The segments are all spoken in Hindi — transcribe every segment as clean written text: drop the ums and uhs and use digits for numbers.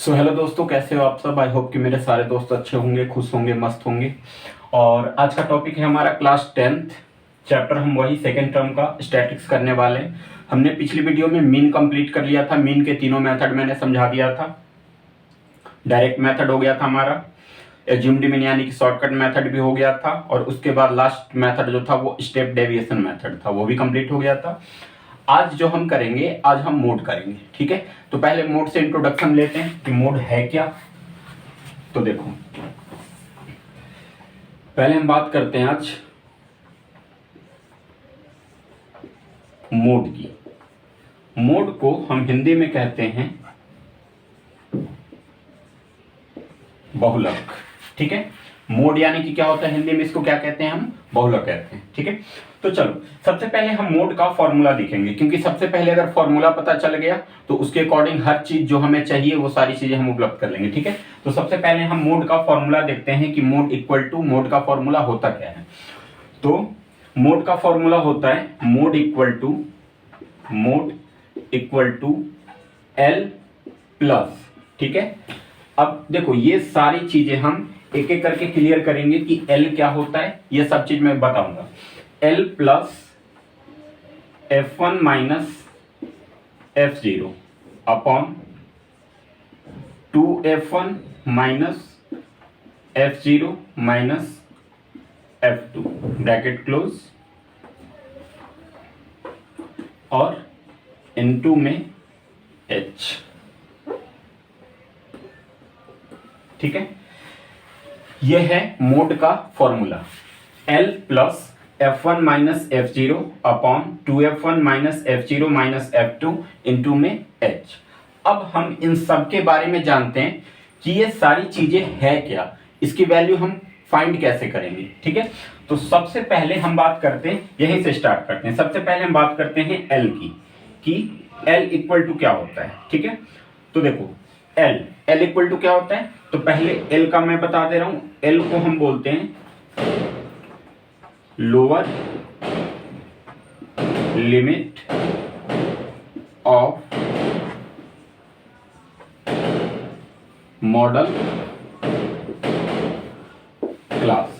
हेलो दोस्तों, कैसे हो आप सब। आई होप कि मेरे सारे दोस्त अच्छे होंगे, खुश होंगे, मस्त होंगे। और आज का टॉपिक है हमारा क्लास 10th चैप्टर। हम वही सेकेंड टर्म का स्टैटिक्स करने वाले हैं। हमने पिछली वीडियो में मीन कंप्लीट कर लिया था। मीन के तीनों मेथड मैंने समझा दिया था। डायरेक्ट मेथड हो गया था हमारा, एज्यूम्ड मीन यानी कि शॉर्टकट मेथड भी हो गया था, और उसके बाद लास्ट मेथड जो था वो स्टेप डेविएशन मेथड था, वो भी कंप्लीट हो गया था। आज जो हम करेंगे, आज हम मोड करेंगे। ठीक है, तो पहले मोड से इंट्रोडक्शन लेते हैं कि मोड है क्या। तो देखो, पहले हम बात करते हैं आज मोड की। मोड को हम हिंदी में कहते हैं बहुलक। ठीक है, मोड यानी कि क्या होता है हिंदी में, इसको क्या कहते हैं हम, बहुलक कहते हैं। ठीक है, तो चलो सबसे पहले हम मोड का फॉर्मूला देखेंगे, क्योंकि सबसे पहले अगर फॉर्मूला पता चल गया तो उसके अकॉर्डिंग हर चीज जो हमें चाहिए वो सारी चीजें हम उपलब्ध कर लेंगे। ठीक है, तो सबसे पहले हम मोड का फॉर्मूला देखते हैं कि मोड इक्वल टू, मोड का फॉर्मूला होता क्या है। तो मोड का फॉर्मूला होता है mode equal to L plus. ठीक है, अब देखो ये सारी चीजें हम एक एक करके क्लियर करेंगे कि L क्या होता है, ये सब चीज मैं बताऊंगा। L plus F1 minus F0 upon 2F1 minus F0 minus F2 bracket close, और इनटू में H। ठीक है, यह है मोड का formula, L plus F1 minus F0 upon 2F1 minus F0 minus F2 into में H। अब हम इन सब के बारे में जानते हैं कि ये सारी चीजें है क्या, इसकी वैल्यू हम फाइंड कैसे करेंगे। ठीक है, तो सबसे पहले हम बात करते हैं, यहीं से स्टार्ट करते हैं। सबसे पहले हम बात करते हैं L की, कि L इक्वल टू क्या होता है। ठीक है, तो देखो L इक्वल टू क्या होता है, तो पहले L का मैं बता दे रहा हूं। L को हम बोलते हैं lower limit of modal class.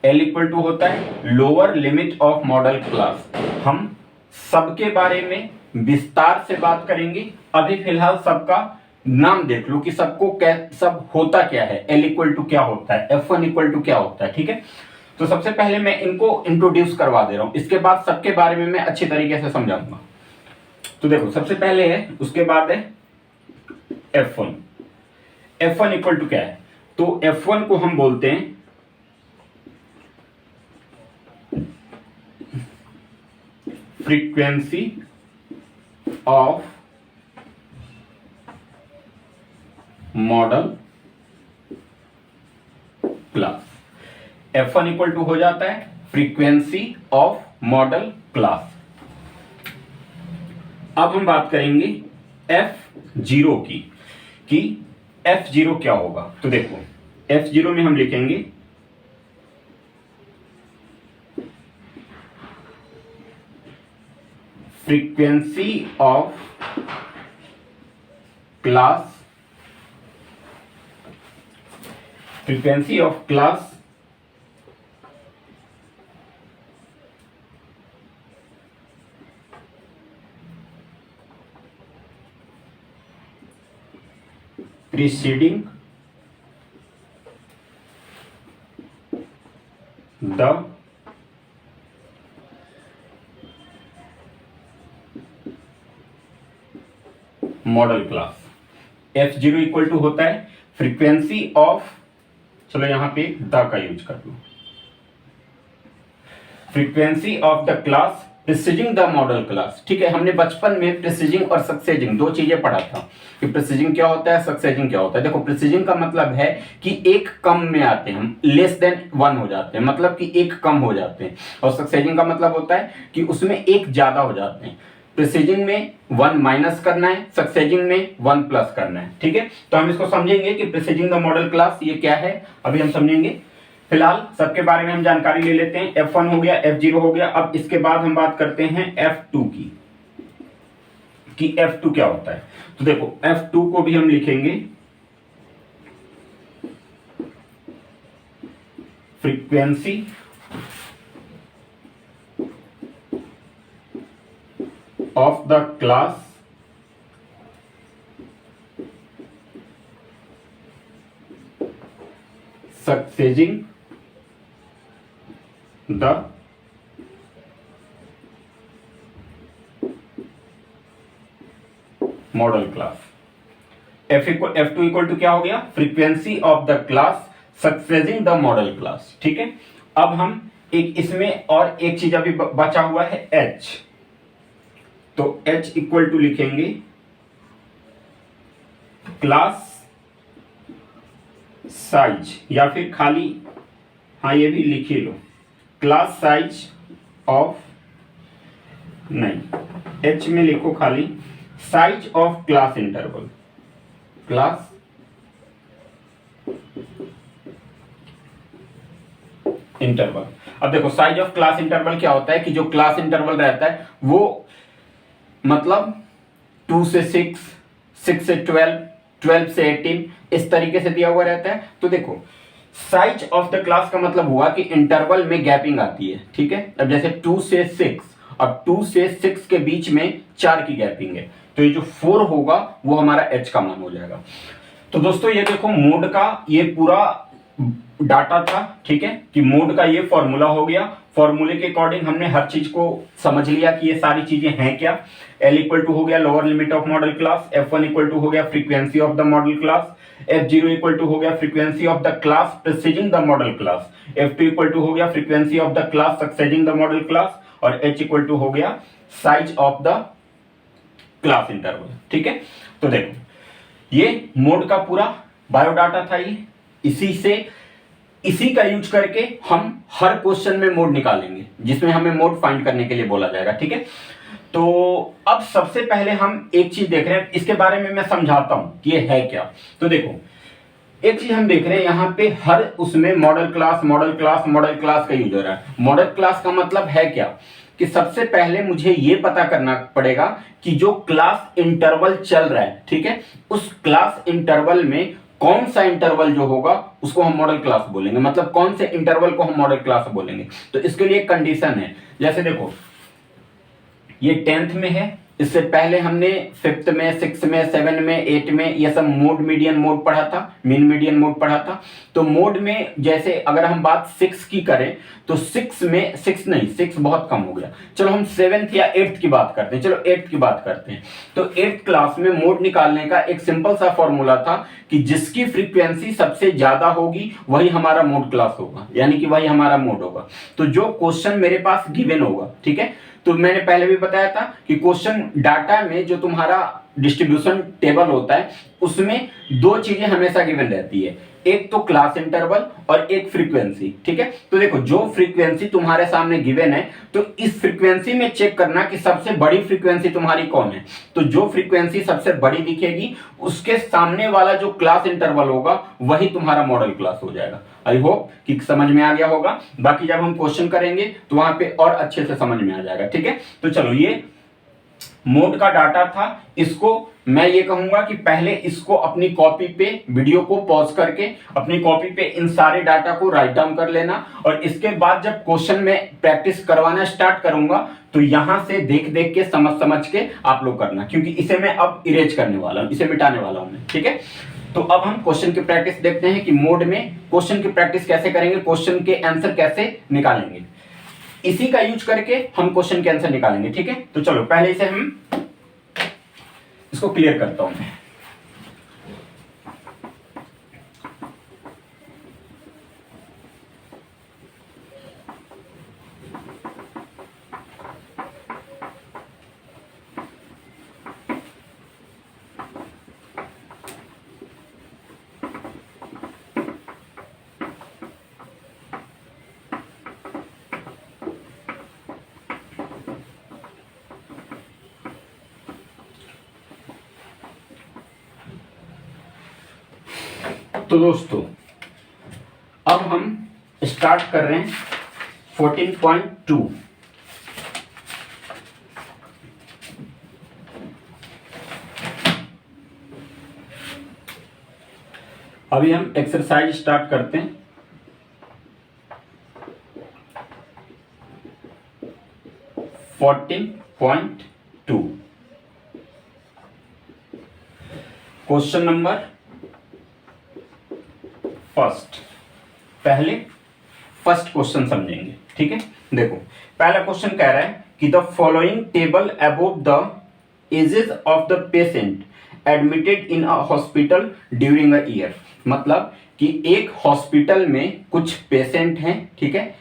L equal to होता है lower limit of modal class. हम सबके बारे में विस्तार से बात करेंगे। अभी फिलहाल सबका नाम देख लो कि सबको सब होता क्या है, L इक्वल टू क्या होता है, F1 इक्वल टू क्या होता है। ठीक है, तो सबसे पहले मैं इनको इंट्रोड्यूस करवा दे रहा हूं, इसके बाद सबके बारे में मैं अच्छी तरीके से समझाऊंगा। तो देखो सबसे पहले है, उसके बाद है F1 इक्वल टू क्या है, तो F1 को हम बोलते हैं frequency of modal class. F1 equal to हो जाता है फ्रीक्वेंसी ऑफ मॉडल क्लास। अब हम बात करेंगे F0 की, कि F0 क्या होगा। तो देखो F0 में हम लिखेंगे frequency of class, frequency of class preceding the modal class. F0 equal to होता है फ्रीक्वेंसी ऑफ, चलो यहां पे द का यूज कर लो, frequency of the class preceding the modal class. ठीक है, हमने बचपन में प्रीसीडिंग और सक्सेसिंग दो चीजें पढ़ा था कि प्रीसीडिंग क्या होता है, सक्सेसिंग क्या होता है। देखो प्रीसीडिंग का मतलब है कि एक कम में आते हैं हम, लेस देन 1 हो जाते हैं, मतलब कि एक कम हो जाते हैं। और सक्सेसिंग का मतलब होता है कि उसमें एक ज्यादा हो जाते हैं। प्रीसीडिंग में 1 माइनस करना है, सक्सेसिंग में 1 प्लस करना है। ठीक है, तो हम इसको समझेंगे कि प्रीसीडिंग द मॉडल क्लास ये क्या है, अभी हम समझेंगे। फिलहाल सबके बारे में हम जानकारी ले लेते हैं। F1 हो गया, F0 हो गया। अब इसके बाद हम बात करते हैं F2 की। कि F2 क्या होता है। तो देखो F2 को भी हम लिखेंगे frequency of the class succeeding the modal class. F2 equal to क्या हो गया, frequency of the class succeeding the modal class. ठीक है, अब हम एक इसमें और एक चीज अभी बचा हुआ है H, तो H इक्वल टू लिखेंगे क्लास साइज, या फिर खाली हाँ ये भी लिख ही लो, क्लास साइज ऑफ, नहीं H में लिखो खाली size of class interval, class interval. अब देखो साइज ऑफ क्लास इंटरवल क्या होता है कि जो क्लास इंटरवल रहता है वो मतलब 2 से 6, 6 से 12, 12 से 18 इस तरीके से दिया हुआ रहता है। तो देखो साइज ऑफ द क्लास का मतलब हुआ कि इंटरवल में गैपिंग आती है। ठीक है, अब जैसे 2 से 6, अब 2 से 6 के बीच में 4 की गैपिंग है, तो ये जो 4 होगा वो हमारा H का मान हो जाएगा। तो दोस्तों ये देखो मोड का ये पूरा डाटा था। ठीक है, कि मोड का ये फॉर्मूला हो गया, फॉर्मूले के अकॉर्डिंग हमने हर चीज को समझ लिया कि ये सारी चीजें हैं क्या। L इक्वल टू हो गया lower limit of modal class, F1 equal to हो गया frequency of the modal class, F0 equal to हो गया frequency of the class preceding the modal class, F2 equal to हो गया frequency of the class succeeding the modal class, और H इक्वल टू हो गया size of the class interval. ठीक है, तो देखो ये मोड का पूरा बायोडाटा था ये, इसी का यूज करके हम हर क्वेश्चन में मोड निकालेंगे जिसमें हमें मोड फाइंड करने के लिए बोला जाएगा। ठीक है, तो अब सबसे पहले हम एक चीज देख रहे हैं, इसके बारे में मैं समझाता हूं कि ये है क्या। तो देखो एक चीज हम देख रहे हैं यहाँ पे हर उसमें model class model class model class का यूज हो रहा है। मॉडल क्लास का मतलब है क्या कि सबसे पहले मुझे ये पता करना पड़ेगा कि जो क्लास इंटरवल चल रहा है, ठीक है, उस क्लास इंटरवल में कौन सा इंटरवल जो होगा उसको हम मॉडल क्लास बोलेंगे, मतलब कौन से इंटरवल को हम मॉडल क्लास बोलेंगे। तो इसके लिए कंडीशन है, जैसे देखो ये 10th में है, इससे पहले हमने 5th में 6th में 7 में 8 में ये सब मोड मीडियन मोड पढ़ा था, मीन मीडियन मोड पढ़ा था। तो मोड में जैसे अगर हम बात 6 की करें तो 6 में 6 नहीं, 6 बहुत कम हो गया, चलो हम 7th या 8th की बात करते हैं, चलो 8th की बात करते हैं। तो 8th क्लास में मोड निकालने का एक सिंपल सा फॉर्मूला था कि जिसकी फ्रीक्वेंसी सबसे ज्यादा होगी वही हमारा मोड क्लास होगा, यानी कि वही हमारा मोड होगा। तो जो क्वेश्चन मेरे पास गिवन होगा, ठीक है, तो मैंने पहले भी बताया था कि क्वेश्चन डाटा में जो तुम्हारा डिस्ट्रीब्यूशन टेबल होता है उसमें दो चीजें हमेशा गिवन रहती है, एक तो क्लास इंटरवल और एक फ्रीक्वेंसी। ठीक है, तो देखो जो फ्रीक्वेंसी तुम्हारे सामने गिवन है तो इस फ्रीक्वेंसी में चेक करना कि सबसे बड़ी फ्रीक्वेंसी तुम्हारी कौन है। तो जो फ्रीक्वेंसी सबसे बड़ी दिखेगी उसके सामने वाला जो क्लास इंटरवल होगा वही तुम्हारा मॉडल क्लास हो जाएगा। आई होप कि समझ में आ गया होगा, बाकी जब हम क्वेश्चन करेंगे तो वहां पे और अच्छे से समझ में आ जाएगा। ठीक है, तो चलो ये मोड का डाटा था, इसको मैं ये कहूंगा कि पहले इसको अपनी कॉपी पे वीडियो को पॉज करके अपनी कॉपी पे इन सारे डाटा को राइट डाउन कर लेना, और इसके बाद जब क्वेश्चन में प्रैक्टिस करवाना स्टार्ट करूंगा तो यहां से देख देख के समझ के आप लोग करना, क्योंकि इसे मैं अब इरेज करने वाला हूं, इसे मिटाने वाला हूं मैं। ठीक है, तो अब हम क्वेश्चन की प्रैक्टिस देखते हैं कि मोड में क्वेश्चन की प्रैक्टिस कैसे करेंगे, क्वेश्चन के आंसर कैसे निकालेंगे, इसी का यूज करके हम क्वेश्चन के आंसर निकालेंगे। ठीक है, तो चलो पहले इसे हम इसको क्लियर करता हूं मैं। तो दोस्तों अब हम स्टार्ट कर रहे हैं 14.2। अभी हम एक्सरसाइज स्टार्ट करते हैं। Point 2 question number first. पहले फर्स्ट क्वेश्चन समझेंगे, ठीक है। देखो पहला क्वेश्चन कह रहा है कि the following table above the ages of the patient admitted in a hospital during a year. मतलब कि एक हॉस्पिटल में कुछ पेशेंट हैं, ठीक है,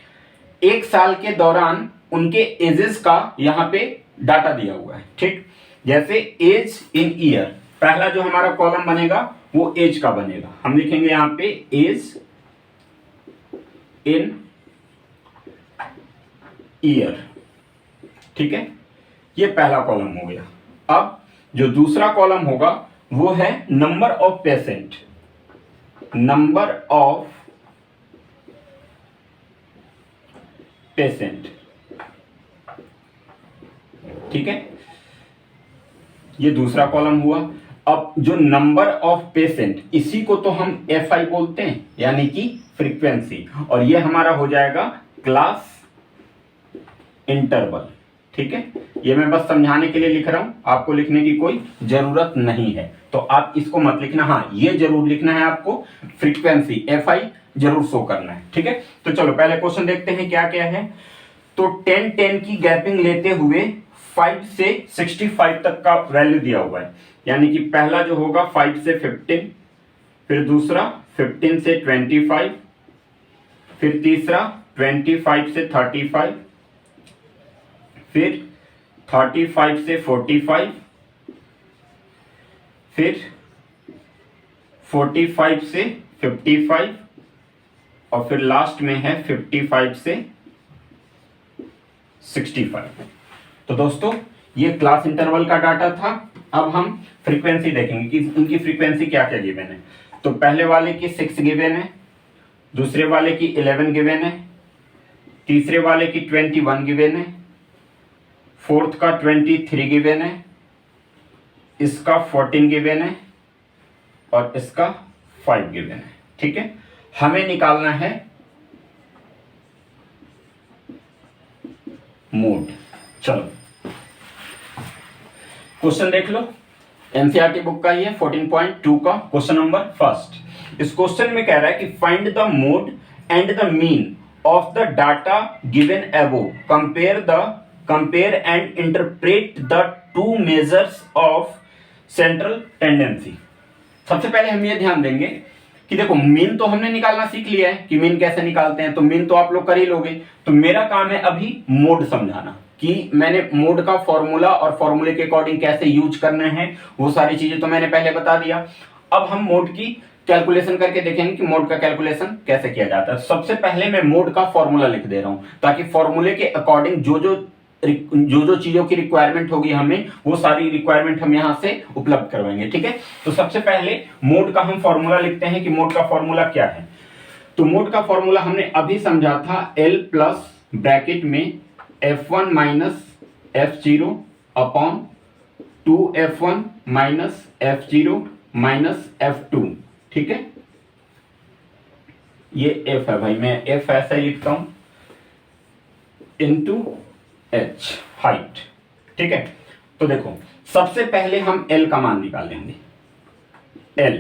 एक साल के दौरान उनके एजेस का यहां पे डाटा दिया हुआ है, ठीक। जैसे एज इन ईयर, पहला जो हमारा कॉलम बनेगा वो एज का बनेगा। हम लिखेंगे यहां पे एज इन ईयर, ठीक है, ये पहला कॉलम हो गया। अब जो दूसरा कॉलम होगा वो है number of patient, number of patient, ठीक है, ये दूसरा कॉलम हुआ। अब जो नंबर ऑफ पेशेंट, इसी को तो हम एफआई बोलते हैं, यानी कि फ्रीक्वेंसी, और ये हमारा हो जाएगा क्लास इंटरवल, ठीक है। ये मैं बस समझाने के लिए लिख रहा हूं, आपको लिखने की कोई जरूरत नहीं है, तो आप इसको मत लिखना। हाँ, ये जरूर लिखना है आपको, फ्रीक्वेंसी एफआई जरूर शो करना है, ठीक है। तो चलो पहले क्वेश्चन देखते हैं क्या क्या है। तो 10-10 की गैपिंग लेते हुए 5 से 65 तक का वैल्यू दिया हुआ है, यानी कि पहला जो होगा 5 से 15, फिर दूसरा 15 से 25, फिर तीसरा 25 से 35, फिर 35 से 45, फिर 45 से 55, और फिर लास्ट में है 55 से 65। तो दोस्तों ये क्लास इंटरवल का डाटा था। अब हम फ्रीक्वेंसी देखेंगे कि इनकी फ्रीक्वेंसी क्या क्या गिवन है। तो पहले वाले की 6 गिवन है, दूसरे वाले की 11 गिवन है, तीसरे वाले की 21 गिवन है, फोर्थ का 23 गिवन है, इसका 14 गिवन है, और इसका 5 गिवन है, ठीक है। हमें निकालना है मोड। चलो क्वेश्चन देख लो, एनसीईआरटी बुक का ही है, 14.2 का क्वेश्चन नंबर फर्स्ट। इस क्वेश्चन में कह रहा है कि find the mode and the mean of the data given above, compare and interpret the two measures of central tendency. सबसे पहले हम ये ध्यान देंगे कि देखो मीन तो हमने निकालना सीख लिया है कि मीन कैसे निकालते हैं, तो मीन तो आप लोग कर ही लोगे। तो मेरा काम है अभी मोड समझाना, कि मैंने मोड का फॉर्मूला और फॉर्मूले के अकॉर्डिंग कैसे यूज करने हैं, वो सारी चीजें तो मैंने पहले बता दिया। अब हम मोड की कैलकुलेशन करके देखेंगे कि मोड का कैलकुलेशन कैसे किया जाता है। सबसे पहले मैं मोड का फॉर्मूला लिख दे रहा हूं, ताकि फॉर्मूले के अकॉर्डिंग जो जो चीजों की रिक्वायरमेंट होगी हमें, वो सारी रिक्वायरमेंट हम यहां से उपलब्ध करवाएंगे, ठीक है। तो सबसे पहले मोड का हम फॉर्मूला लिखते हैं कि मोड का फॉर्मूला क्या है। तो मोड का फॉर्मूला हमने अभी समझा था, L प्लस ब्रैकेट में F1 minus F0 upon 2F1 minus F0 minus F2, ठीक है। ये F है भाई, मैं F ऐसा ही लिखता हूं, इंटू H हाइट, ठीक है। तो देखो सबसे पहले हम L का मान निकालेंगे, L,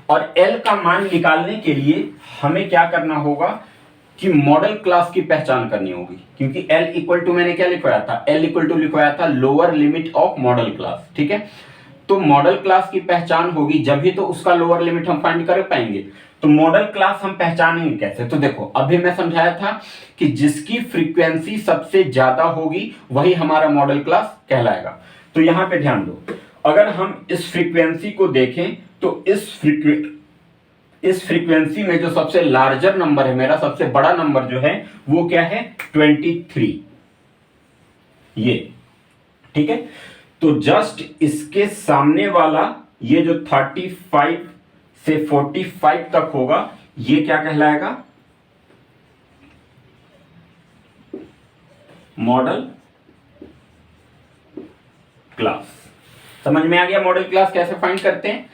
और L का मान निकालने के लिए हमें क्या करना होगा कि मॉडल क्लास की पहचान करनी होगी, क्योंकि L इक्वल टू मैंने क्या लिखवाया था, L इक्वल टू लिखवाया था lower limit of modal class, ठीक है। तो मॉडल क्लास की पहचान होगी जब भी तो उसका लोअर लिमिट हम फाइंड कर पाएंगे। तो मॉडल क्लास हम पहचानेंगे कैसे, तो देखो अभी मैं समझाया था कि जिसकी फ्रीक्वेंसी सबसे ज्यादा होगी वही हमारा मॉडल क्लास कहलाएगा। तो यहां पे ध्यान दो, अगर हम इस फ्रीक्वेंसी को देखें तो इस फ्रीक्वेंसी में जो सबसे लार्जर नंबर है, मेरा सबसे बड़ा नंबर जो है वो क्या है, 23, ये, ठीक है। तो जस्ट इसके सामने वाला ये जो 35 से 45 तक होगा, ये क्या कहलाएगा, मॉडल क्लास। समझ में आ गया मॉडल क्लास कैसे फाइंड करते हैं।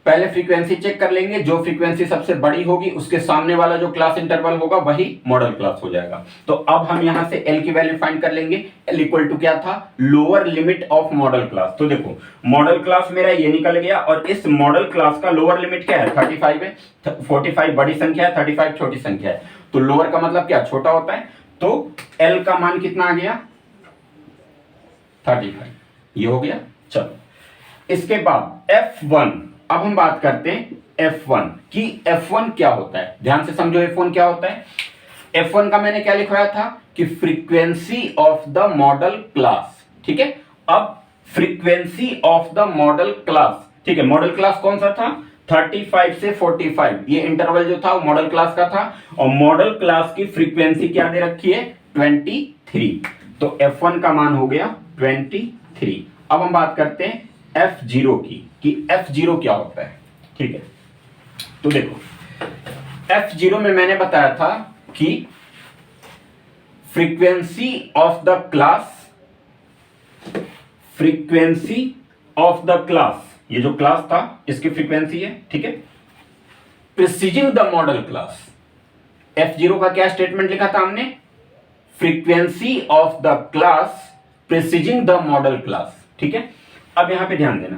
पहले फ्रीक्वेंसी चेक कर लेंगे, जो फ्रीक्वेंसी सबसे बड़ी होगी उसके सामने वाला जो क्लास इंटरवल होगा वही मॉडल क्लास हो जाएगा। तो अब हम यहां से एल की वैल्यू फाइंड कर लेंगे। एल इक्वल टू क्या था, lower limit of modal class. तो देखो मॉडल क्लास मेरा ये निकल गया और इस मॉडल क्लास का लोअर लिमिट क्या है, 35 है। 45 बड़ी संख्या है, 35 छोटी संख्या है। तो लोअर का मतलब क्या, छोटा होता है। तो एल का मान कितना आ गया, 35, ये हो गया। चलो इसके बाद F1, अब हम बात करते हैं F1 कि F1 क्या होता है। ध्यान से समझो F1 क्या होता है। F1 का मैंने क्या लिखवाया था कि frequency of the modal class. ठीक है, अब frequency of the modal class, ठीक है, मॉडल क्लास कौन सा था, 35 से 45, ये इंटरवल जो था वो मॉडल क्लास का था और मॉडल क्लास की फ्रीक्वेंसी क्या दे रखी है, 23। तो F1 का मान हो गया 23। अब हम बात करते हैं F0 की कि F0 क्या होता है। ठीक है, तो देखो F0 में मैंने बताया था कि frequency of the class, frequency of the class, ये जो क्लास था इसकी फ्रीक्वेंसी है। ठीक है, प्रिसीजिंग द मॉडल क्लास। F0 का क्या स्टेटमेंट लिखा था हमने, frequency of the class preceding the modal class. ठीक है, अब यहां पे ध्यान देना,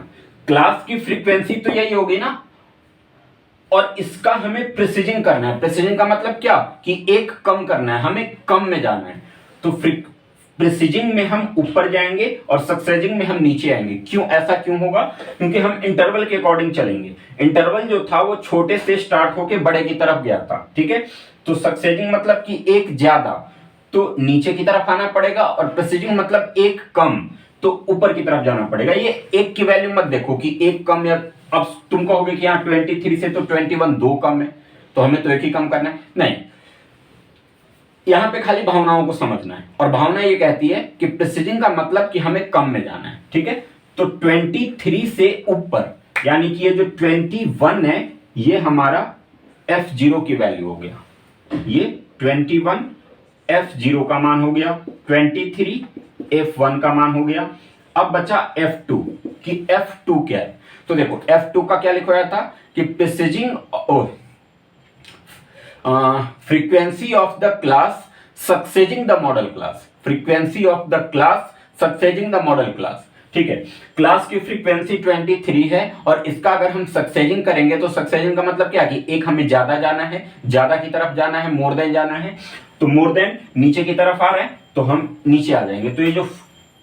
क्लास की फ्रीक्वेंसी तो यही होगी ना, और इसका हमें प्रिसीजिंग करना है। प्रिसीजिंग का मतलब क्या कि एक कम करना है, हमें कम में जाना है। तो प्रिसीजिंग में हम ऊपर जाएंगे और सक्सेसिंग में हम नीचे आएंगे। क्यों, ऐसा क्यों होगा, क्योंकि हम इंटरवल के अकॉर्डिंग चलेंगे। इंटरवल जो था वो छोटे से स्टार्ट होके बड़े की तरफ गया था। ठीक है, तो सक्सेसिंग मतलब कि एक ज्यादा तो नीचे की तरफ आना पड़ेगा और प्रिसीजिंग मतलब एक कम तो ऊपर की तरफ जाना पड़ेगा। ये एक की वैल्यू मत देखो कि एक कम, या अब तुम कहोगे कि यहाँ 23 से तो 21 दो कम है तो हमें तो एक ही कम करना है, नहीं। यहां पे खाली भावनाओं को समझना है और भावना ये कहती है कि प्रिसीजिंग का मतलब कि हमें कम में जाना है। ठीक है, तो 23 से ऊपर यानी कि ये जो 21 है ये हमारा F0 की वैल्यू हो गया। ये 21 F0 का मान हो गया, 23 F1 का मान हो गया। अब बचा F2 कि F2 क्या है। तो देखो F2 का क्या लिखवाया था कि preceding frequency of the class succeeding the modal class, frequency of the class succeeding the modal class. ठीक है, क्लास की फ्रीक्वेंसी 23 है और इसका अगर हम सक्सेसिंग करेंगे तो सक्सेसिंग का मतलब क्या कि एक हमें ज्यादा जाना है, ज्यादा की तरफ जाना है, मोर देन जाना है। तो मोर देन नीचे की तरफ आ रहा है तो हम नीचे आ जाएंगे। तो ये जो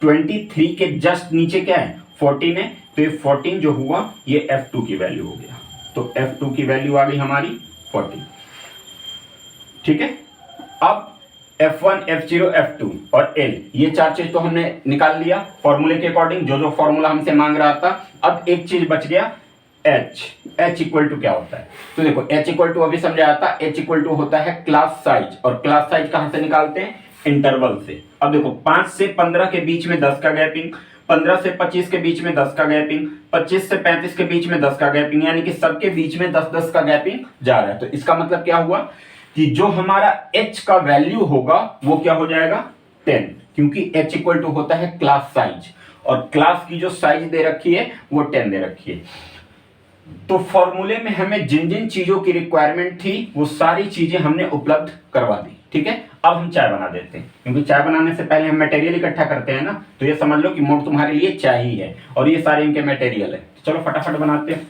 23 के जस्ट नीचे क्या है, 14 है। तो ये 14 जो हुआ ये F2 की वैल्यू हो गया। तो F2 की वैल्यू आ गई हमारी 14। ठीक है, अब F1, F0, F2 और L, ये चार चीज तो हमने निकाल लिया फॉर्मूले के अकॉर्डिंग, जो जो फॉर्मूला हमसे मांग रहा था। अब एक चीज बच गया H इक्वल टू क्या होता है। तो देखो H इक्वल टू अभी समझाया था, H इक्वल टू होता है क्लास साइज, और क्लास साइज कहां से निकालते हैं, इंटरवल से। अब देखो 5 से 15 के बीच में 10 का गैपिंग, 15 से 25 के बीच में 10 का गैपिंग, 25 से 35 के बीच में 10 का गैपिंग, यानी कि सबके बीच में 10-10 का गैपिंग जा रहा है। तो इसका मतलब क्या हुआ कि जो हमारा H का वैल्यू होगा वो क्या हो जाएगा, 10, क्योंकि H इक्वल टू होता है क्लास साइज और क्लास की जो साइज दे रखी है वो 10 दे रखी है। तो फॉर्मूले में हमें जिन जिन चीजों की रिक्वायरमेंट थी वो सारी चीजें हमने उपलब्ध करवा दी। ठीक है, अब हम चाय बना देते हैं, क्योंकि चाय बनाने से पहले हम मटेरियल इकट्ठा करते हैं ना। तो ये समझ लो कि मोड तुम्हारे लिए चाय ही है और ये सारे इनके मटेरियल है। तो चलो फटाफट बनाते हैं।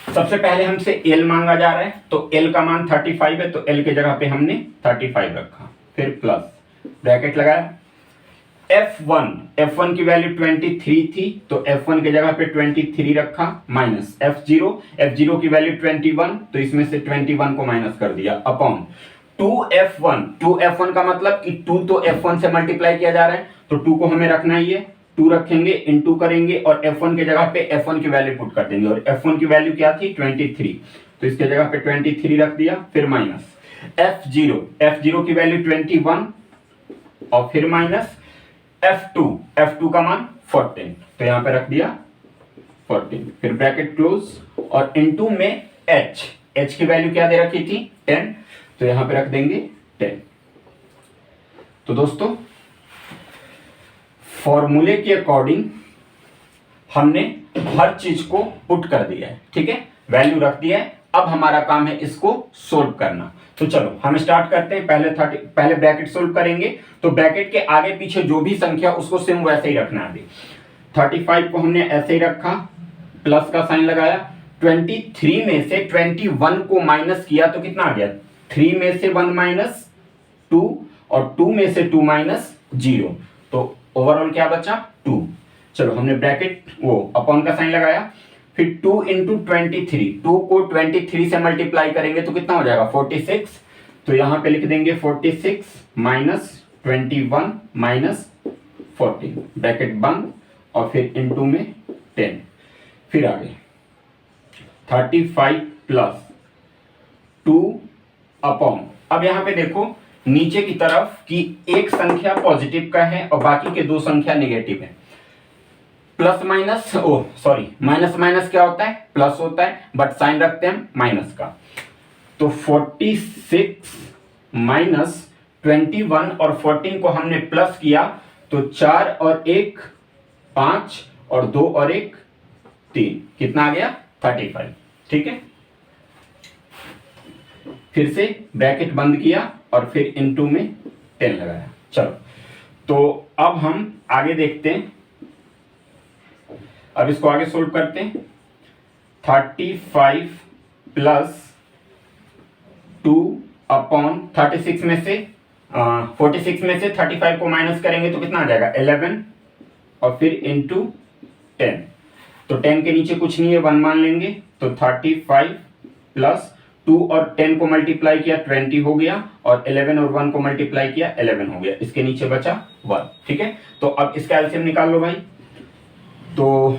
सबसे पहले हमसे L मांगा जा रहा है, तो L का मान 35 है, तो L के जगह पे हमने 35 रखा, फिर प्लस ब्रैकेट लगाया। F1 की वैल्यू 23 थी, तो F1 के जगह पे 23 रखा, माइनस F0 की वैल्यू 21, तो इसमें से 21 को माइनस कर दिया, अपॉन 2F1 का मतलब कि 2 तो F1 से मल्टीप्लाई किया जा रहा है, तो 2 को हमें रखना ही है, 2 रखेंगे, इनटू करेंगे और F1 के जगह पे F1 की वैल्यू पुट कर देंगे, और F1 की वैल्यू क्या थी, 23, तो इसके जगह पे 23 रख दिया, फिर माइनस F0 की वैल्यू 21 और फिर माइनस F2 का मान 14, तो यहां पे रख दिया 14, फिर ब्रैकेट क्लोज और इनटू में H की वैल्यू क्या दे रखी थी, 10, तो यहां पे रख देंगे 10। तो दोस्तों फॉर्मूले के अकॉर्डिंग हमने हर चीज को पुट कर दिया है, ठीक है, वैल्यू रख दिया है। अब हमारा काम है इसको सोल्व करना। तो चलो हम स्टार्ट करते हैं। पहले ब्रैकेट सोल्व करेंगे, तो ब्रैकेट के आगे पीछे जो भी संख्या उसको सेम वैसे ही रखना है। 35 को हमने ऐसे ही रखा, प्लस का साइन लगाया। 23 में से 21 को माइनस किया तो कितना आ गया, 3 में से 1 माइनस 2 और 2 में से 2 माइनस 0, तो ओवरऑल क्या बचा 2। चलो हमने ब्रैकेट वो अपॉन का साइन लगाया, फिर 2 इंटू 23, 2 को 23 से मल्टीप्लाई करेंगे तो कितना हो जाएगा 46। तो यहां पे लिख देंगे 46 माइनस 21 माइनस 14, ब्रैकेट बंद और फिर इंटू में 10। फिर आगे 35 प्लस 2 अपॉन, अब यहां पे देखो नीचे की तरफ कि एक संख्या पॉजिटिव का है और बाकी के दो संख्या नेगेटिव है। प्लस माइनस माइनस माइनस क्या होता है, प्लस होता है, बट साइन रखते हैं माइनस का। तो 46 माइनस 21 और 14 को हमने प्लस किया तो 4 और 1 5 और 2 और 1 3, कितना आ गया 35, ठीक है। फिर से ब्रैकेट बंद किया और फिर इनटू में 10 लगाया। चलो तो अब हम आगे देखते हैं, अब इसको आगे सोल्व करते हैं। 35 प्लस 2 अपॉन 36 में से 46 में से 35 को माइनस करेंगे तो कितना आ जाएगा 11 और फिर इंटू 10। तो 10 के नीचे कुछ नहीं है, 1 मान लेंगे। तो 35 प्लस 2 और 10 को मल्टीप्लाई किया 20 हो गया, और 11 और 1 को मल्टीप्लाई किया 11 हो गया। इसके नीचे बचा 1, ठीक है। तो अब इसका एलसीएम निकाल लो भाई। तो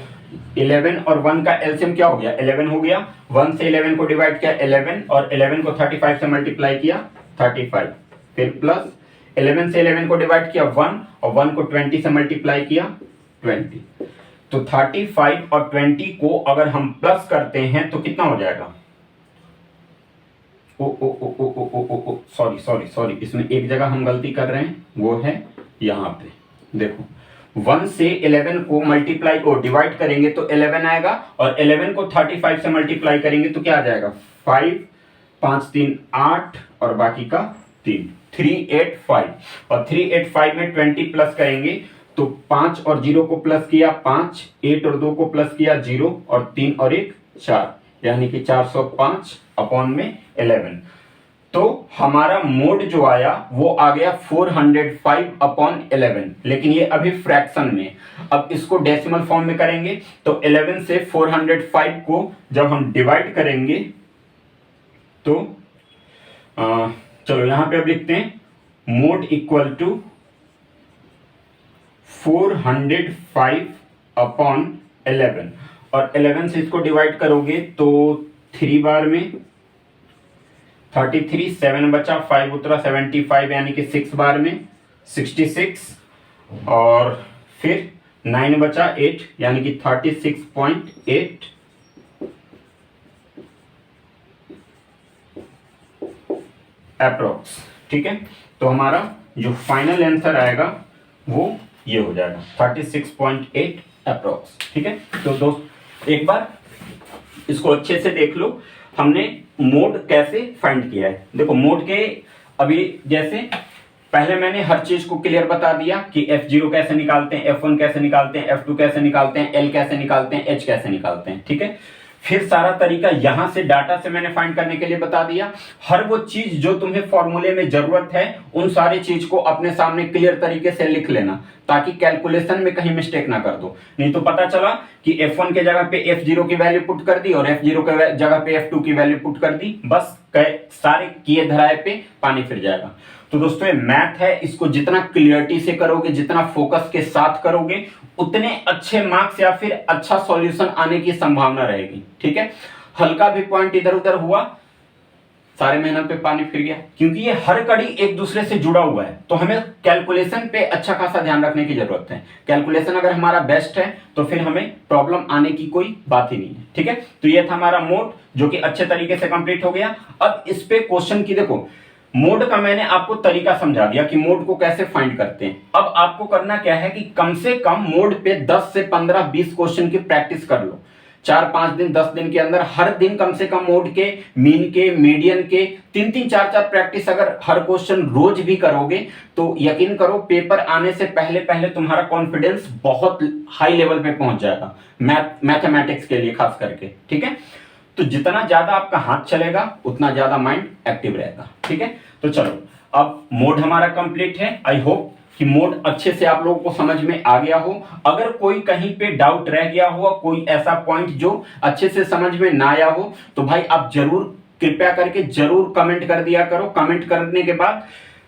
11 और 1 का एलसीएम क्या हो गया 11 हो गया। 1 से 11 को डिवाइड किया 11 और 11 को 35 से मल्टीप्लाई किया 35, फिर प्लस 11 से 11 को डिवाइड किया 1 और 1 को 20 से मल्टीप्लाई किया 20। तो 35 और 20 को अगर हम प्लस करते हैं तो कितना हो जाएगा, सॉरी, इसमें एक जगह हम गलती कर रहे हैं, वो है यहाँ पे देखो। 1 से 11 को मल्टीप्लाई को डिवाइड करेंगे तो 11 आएगा, और 11 को 35 से मल्टीप्लाई करेंगे तो क्या आ जाएगा 5 5 3 8 और बाकी का 3 385, और 385 में 20 प्लस करेंगे तो 5 और 0 को प्लस किया 5, 8 और 2 को प्लस किया 0 और 3 और 1 4, यानी कि 405 अपॉन में 11। तो हमारा मोड जो आया वो आ गया 405 अपॉन 11, लेकिन ये अभी फ्रैक्शन में। अब इसको डेसिमल फॉर्म में करेंगे तो 11 से 405 को जब हम डिवाइड करेंगे तो चलो यहां पे अब लिखते हैं मोड इक्वल टू 405 अपॉन 11, और 11 से इसको डिवाइड करोगे तो 3 बार में 33, 7 बचा, 5 उतरा 75, यानी कि 6 बार में 66, और फिर 9 बचा 8, यानी कि 36.8 अप्रोक्स, ठीक है। तो हमारा जो फाइनल आंसर आएगा वो ये हो जाएगा 36.8 अप्रोक्स, ठीक है। तो दोस्त एक बार इसको अच्छे से देख लो, हमने मोड कैसे फाइंड किया है। देखो मोड के अभी जैसे पहले मैंने हर चीज को क्लियर बता दिया कि F0 कैसे निकालते हैं, F1 कैसे निकालते हैं, F2 कैसे निकालते हैं, L कैसे निकालते हैं, H कैसे निकालते हैं, ठीक है। फिर सारा तरीका यहां से डाटा से मैंने फाइंड करने के लिए बता दिया। हर वो चीज जो तुम्हें फॉर्मूले में जरूरत है उन सारी चीज को अपने सामने क्लियर तरीके से लिख लेना, ताकि कैलकुलेशन में कहीं मिस्टेक ना कर दो। नहीं तो पता चला कि F1 के जगह पे F0 की वैल्यू पुट कर दी और F0 के जगह पे F2 की वैल्यू पुट कर दी, बस सारे किए धराए पे पानी फिर जाएगा। तो दोस्तों ये मैथ है, इसको जितना क्लियरिटी से करोगे, जितना फोकस के साथ करोगे, उतने अच्छे मार्क्स या फिर अच्छा सॉल्यूशन आने की संभावना रहेगी, ठीक है। हल्का भी पॉइंट इधर उधर हुआ, सारे मेहनत पे पानी फिर गया, क्योंकि ये हर कड़ी एक दूसरे से जुड़ा हुआ है। तो हमें कैलकुलेशन पे अच्छा खासा ध्यान रखने की जरूरत है। कैलकुलेशन अगर हमारा बेस्ट है तो फिर हमें प्रॉब्लम आने की कोई बात ही नहीं है, ठीक है। तो ये था हमारा मोड जो कि अच्छे तरीके से कंप्लीट हो गया। अब इस पे क्वेश्चन की देखो, मोड का मैंने आपको तरीका समझा दिया कि मोड को कैसे फाइंड करते हैं। अब आपको करना क्या है कि कम से कम मोड पे 10 से 15 20 क्वेश्चन की प्रैक्टिस कर लो। 4-5 दिन 10 दिन के अंदर हर दिन कम से कम मोड के, मीन के, मीडियन के 3-3 4-4 प्रैक्टिस अगर हर क्वेश्चन रोज भी करोगे तो यकीन करो पेपर आने से पहले पहले तुम्हारा कॉन्फिडेंस बहुत हाई लेवल पे पहुंच जाएगा, मैथमेटिक्स के लिए खास करके। ठीक है, तो जितना ज्यादा आपका हाथ चलेगा उतना ज्यादा माइंड एक्टिव रहेगा। ठीक है, तो चलो अब मोड हमारा कंप्लीट है। आई होप कि मोड अच्छे से आप लोगों को समझ में आ गया हो। अगर कोई कहीं पे डाउट रह गया हो, कोई ऐसा पॉइंट जो अच्छे से समझ में ना आया हो, तो भाई आप जरूर कृपया करके जरूर कमेंट कर दिया करो। कमेंट करने के बाद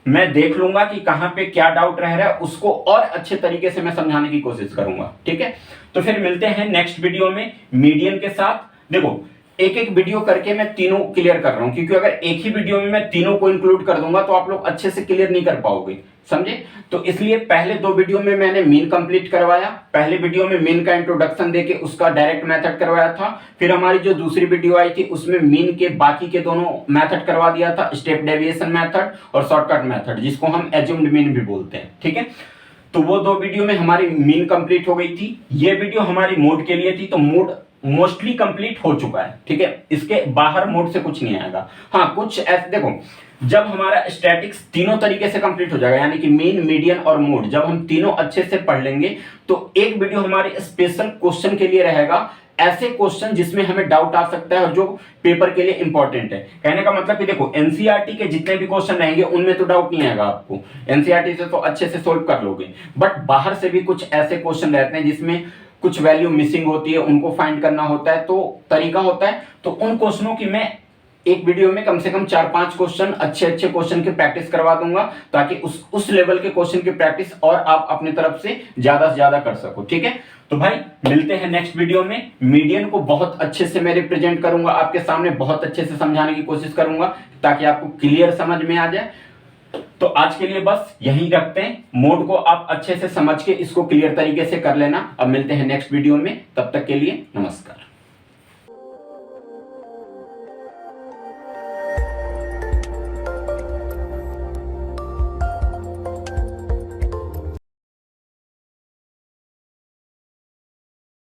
मैं देख लूंगा कि कहां पे क्या डाउट रह रहा है, उसको और अच्छे तरीके से मैं समझाने की कोशिश करूंगा। ठीक है, तो फिर मिलते हैं नेक्स्ट वीडियो में मीडियन के साथ। देखो एक एक वीडियो करके मैं तीनों क्लियर कर रहा हूं, क्योंकि अगर एक ही वीडियो में मैं तीनों को इंक्लूड कर दूंगा तो आप लोग अच्छे से क्लियर नहीं कर पाओगे, समझे। तो इसलिए पहले 2 वीडियो में मैंने मीन कंप्लीट करवाया। पहले वीडियो में मीन का इंट्रोडक्शन देके उसका डायरेक्ट मेथड करवाया था। फिर हमारी जो दूसरी वीडियो आई थी उसमें मीन के बाकी के दोनों मेथड करवा दिया था, स्टेप डेविएशन मेथड और शॉर्टकट मेथड, जिसको हम एज्यूम्ड मीन भी बोलते हैं। ठीक है, तो वो 2 वीडियो में हमारी मीन कंप्लीट हो गई थी। ये वीडियो हमारी मोड के लिए थी, तो मोड मोस्टली कंप्लीट हो चुका है। ठीक है, इसके बाहर मोड से कुछ नहीं आएगा। हाँ, कुछ ऐसे देखो, जब हमारा स्टैटिक्स तीनों तरीके से कंप्लीट हो जाएगा, यानी कि मीन, मीडियन और मोड, जब हम तीनों अच्छे से पढ़ लेंगे तो एक वीडियो हमारे स्पेशल क्वेश्चन के लिए रहेगा। ऐसे क्वेश्चन जिसमें हमें डाउट आ सकता है और जो पेपर के लिए इंपॉर्टेंट है। कहने का मतलब कि देखो एनसीईआरटी के जितने भी क्वेश्चन रहेंगे उनमें तो डाउट नहीं आएगा आपको, एनसीईआरटी से तो अच्छे से सोल्व कर लोगे। बट बाहर से भी कुछ ऐसे क्वेश्चन रहते हैं जिसमें कुछ वैल्यू मिसिंग होती है, उनको फाइंड करना होता है, तो तरीका होता है। तो उन क्वेश्चनों की मैं एक वीडियो में कम से कम 4-5 क्वेश्चन, अच्छे क्वेश्चन की प्रैक्टिस करवा दूंगा, ताकि उस लेवल के क्वेश्चन की प्रैक्टिस और आप अपनी तरफ से ज्यादा कर सको। ठीक है, तो भाई मिलते हैं नेक्स्ट वीडियो में। मीडियन को बहुत अच्छे से मैं रिप्रेजेंट करूंगा आपके सामने, बहुत अच्छे से समझाने की कोशिश करूंगा ताकि आपको क्लियर समझ में आ जाए। तो आज के लिए बस यहीं रखते हैं। मोड को आप अच्छे से समझ के इसको क्लियर तरीके से कर लेना। अब मिलते हैं नेक्स्ट वीडियो में, तब तक के लिए नमस्कार।